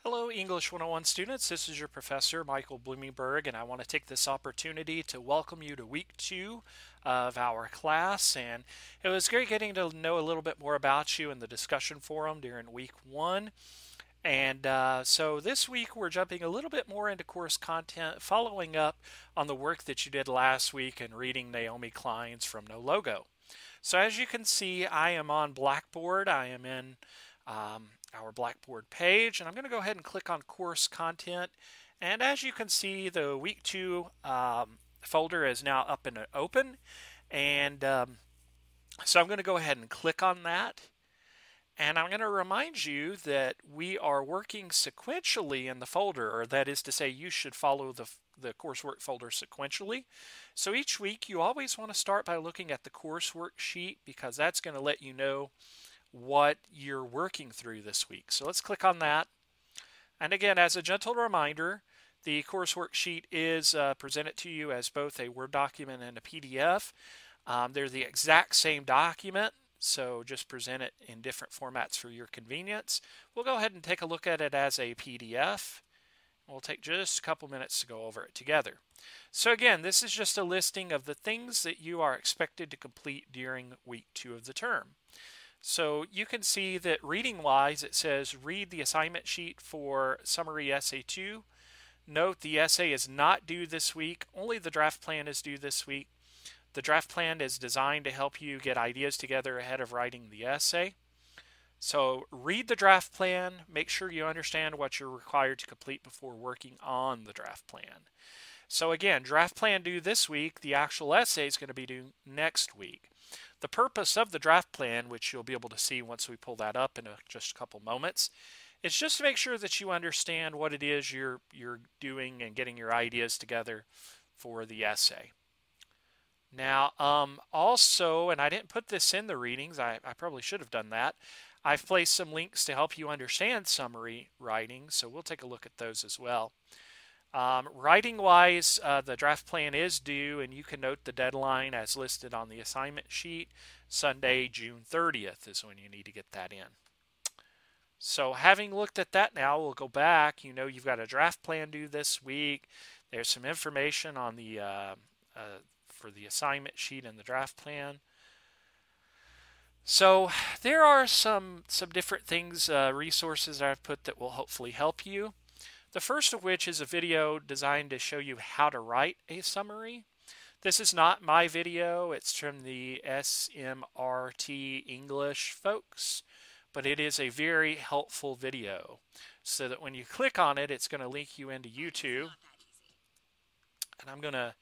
Hello, English 101 students. This is your professor, Michael Bloomingberg, and I want to take this opportunity to welcome you to week 2 of our class. And it was great getting to know a little bit more about you in the discussion forum during week 1. And so this week we're jumping a little bit more into course content, following up on the work that you did last week in reading Naomi Klein's From No Logo. So as you can see, I am on Blackboard. I am in our Blackboard page, and I'm going to go ahead and click on course content. And as you can see, the week 2 folder is now up and open. And so I'm going to go ahead and click on that. And I'm going to remind you that we are working sequentially in the folder, or that is to say, you should follow the coursework folder sequentially. So each week you always want to start by looking at the coursework sheet, because that's going to let you know what you're working through this week. So let's click on that. And again, as a gentle reminder, the coursework sheet is presented to you as both a Word document and a PDF. They're the exact same document, so just present it in different formats for your convenience. We'll go ahead and take a look at it as a PDF. We'll take just a couple minutes to go over it together. So again, this is just a listing of the things that you are expected to complete during week 2 of the term. So you can see that reading-wise, it says read the assignment sheet for Summary Essay 2. Note the essay is not due this week. Only the draft plan is due this week. The draft plan is designed to help you get ideas together ahead of writing the essay. So read the draft plan. Make sure you understand what you're required to complete before working on the draft plan. So again, draft plan due this week. The actual essay is going to be due next week. The purpose of the draft plan, which you'll be able to see once we pull that up in just a couple moments, is just to make sure that you understand what it is you're doing and getting your ideas together for the essay. Now, also, and I didn't put this in the readings, I probably should have done that, I've placed some links to help you understand summary writing, so we'll take a look at those as well. Writing-wise, the draft plan is due, and you can note the deadline as listed on the assignment sheet. Sunday, June 30th is when you need to get that in. So having looked at that now, we'll go back. You know you've got a draft plan due this week. There's some information on the for the assignment sheet and the draft plan. So there are some different things, resources I've put that will hopefully help you. The first of which is a video designed to show you how to write a summary. This is not my video, it's from the SMRT English folks, but it is a very helpful video, so that when you click on it, it's going to link you into YouTube. And I'm going to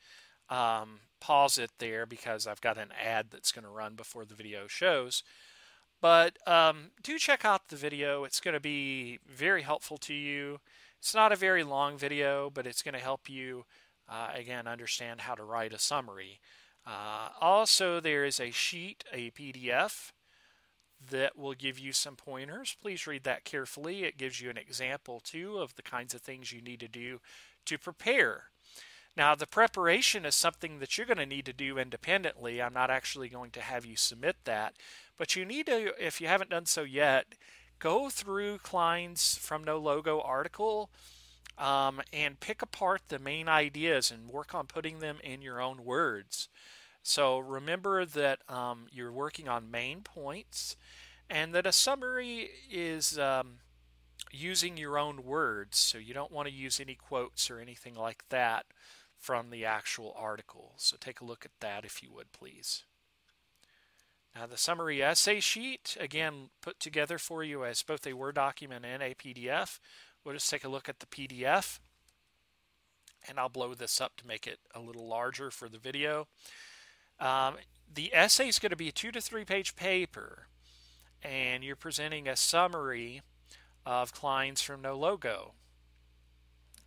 pause it there because I've got an ad that's going to run before the video shows. But do check out the video. It's going to be very helpful to you. It's not a very long video, but it's going to help you, again, understand how to write a summary. Also, there is a sheet, a PDF, that will give you some pointers. Please read that carefully. It gives you an example, too, of the kinds of things you need to do to prepare. Now, the preparation is something that you're going to need to do independently. I'm not actually going to have you submit that, but you need to, if you haven't done so yet, go through Klein's From No Logo article and pick apart the main ideas and work on putting them in your own words. So remember that you're working on main points, and that a summary is using your own words. So you don't want to use any quotes or anything like that from the actual article. So take a look at that if you would, please. Now the summary essay sheet, again, put together for you as both a Word document and a PDF. We'll just take a look at the PDF, and I'll blow this up to make it a little larger for the video. The essay is going to be a 2 to 3 page paper, and you're presenting a summary of Klein's From No Logo.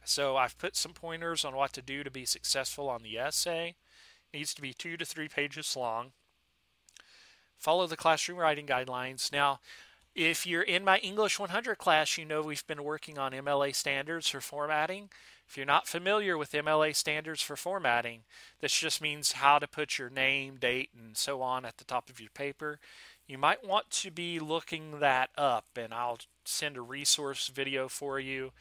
So I've put some pointers on what to do to be successful on the essay. It needs to be 2 to 3 pages long. Follow the classroom writing guidelines. Now, if you're in my English 100 class, you know we've been working on MLA standards for formatting. If you're not familiar with MLA standards for formatting, this just means how to put your name, date, and so on at the top of your paper. You might want to be looking that up, and I'll send a resource video for you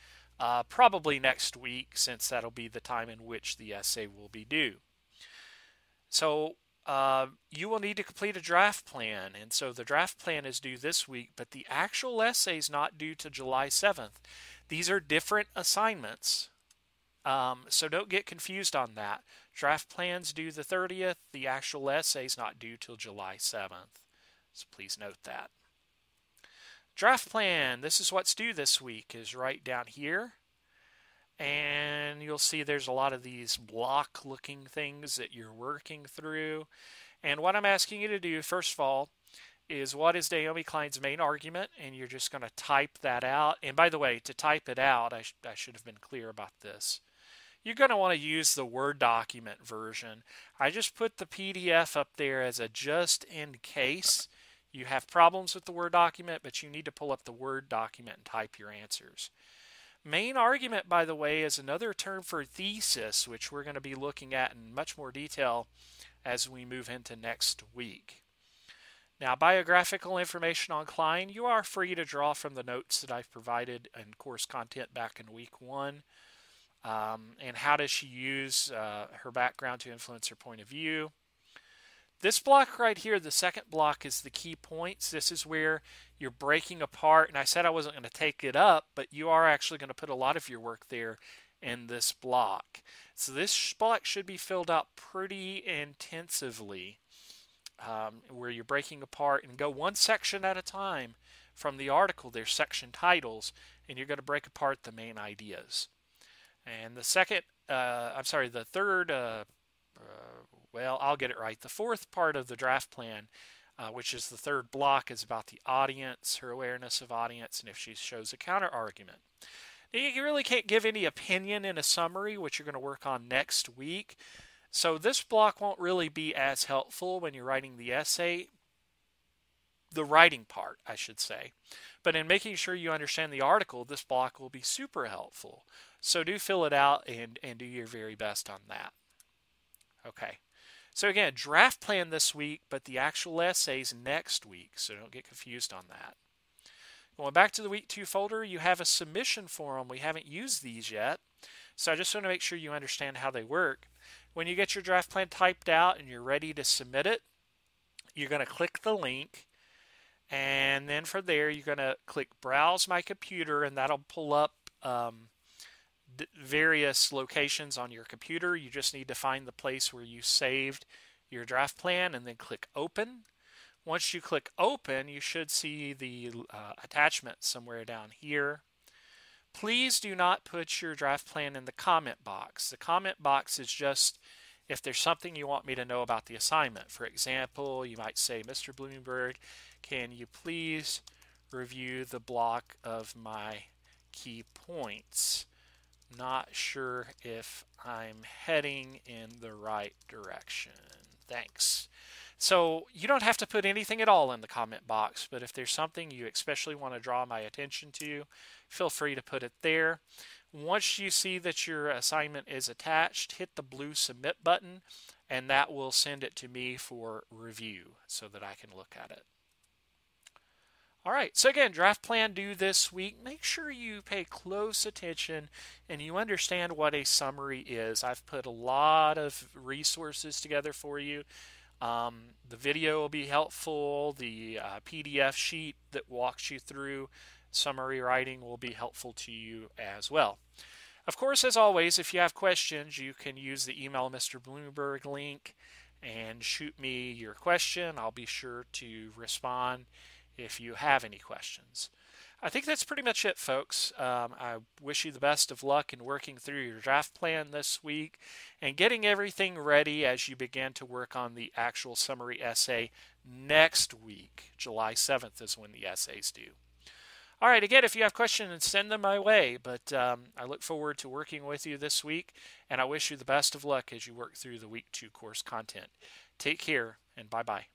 probably next week, since that'll be the time in which the essay will be due. So you will need to complete a draft plan, and so the draft plan is due this week, but the actual essay is not due to July 7th. These are different assignments, so don't get confused on that. Draft plan's due the 30th. The actual essay is not due till July 7th. So please note that. Draft plan, this is what's due this week, is right down here. And you'll see there's a lot of these block looking things that you're working through. And what I'm asking you to do, first of all, is what is Naomi Klein's main argument? And you're just going to type that out. And by the way, to type it out, I should have been clear about this. You're going to want to use the Word document version. I just put the PDF up there as a just in case you have problems with the Word document, but you need to pull up the Word document and type your answers. Main argument, by the way, is another term for thesis, which we're going to be looking at in much more detail as we move into next week. Now, biographical information on Klein, you are free to draw from the notes that I've provided in course content back in week 1. And how does she use her background to influence her point of view. This block right here, the second block, is the key points. This is where you're breaking apart, and I said I wasn't going to take it up, but you are actually going to put a lot of your work there in this block. So this block should be filled out pretty intensively, where you're breaking apart and go one section at a time from the article. There's section titles, and you're going to break apart the main ideas. And the third, I'll get it right. The fourth part of the draft plan, which is the third block, is about the audience, her awareness of audience, and if she shows a counter argument. Now, you really can't give any opinion in a summary, which you're going to work on next week. So this block won't really be as helpful when you're writing the essay, the writing part, I should say. But in making sure you understand the article, this block will be super helpful. So do fill it out and do your very best on that. Okay. So again, draft plan this week, but the actual essays next week, so don't get confused on that. Going back to the week 2 folder, you have a submission form. We haven't used these yet, so I just want to make sure you understand how they work. When you get your draft plan typed out and you're ready to submit it, you're going to click the link, and then from there you're going to click Browse My Computer, and that'll pull up various locations on your computer. You just need to find the place where you saved your draft plan and then click Open. Once you click Open, you should see the attachment somewhere down here. Please do not put your draft plan in the comment box. The comment box is just if there's something you want me to know about the assignment. For example, you might say, Mr. Blumenberg, can you please review the block of my key points? Not sure if I'm heading in the right direction. Thanks. So you don't have to put anything at all in the comment box, but if there's something you especially want to draw my attention to, feel free to put it there. Once you see that your assignment is attached, hit the blue submit button, and that will send it to me for review so that I can look at it. All right, so again, draft plan due this week. Make sure you pay close attention and you understand what a summary is. I've put a lot of resources together for you. The video will be helpful. The PDF sheet that walks you through summary writing will be helpful to you as well. Of course, as always, if you have questions, you can use the Email Mr. Blumenberg link and shoot me your question. I'll be sure to respond if you have any questions. I think that's pretty much it, folks. I wish you the best of luck in working through your draft plan this week and getting everything ready as you begin to work on the actual summary essay next week. July 7th is when the essay's due. All right, again, if you have questions, send them my way, but I look forward to working with you this week, and I wish you the best of luck as you work through the week 2 course content. Take care, and bye-bye.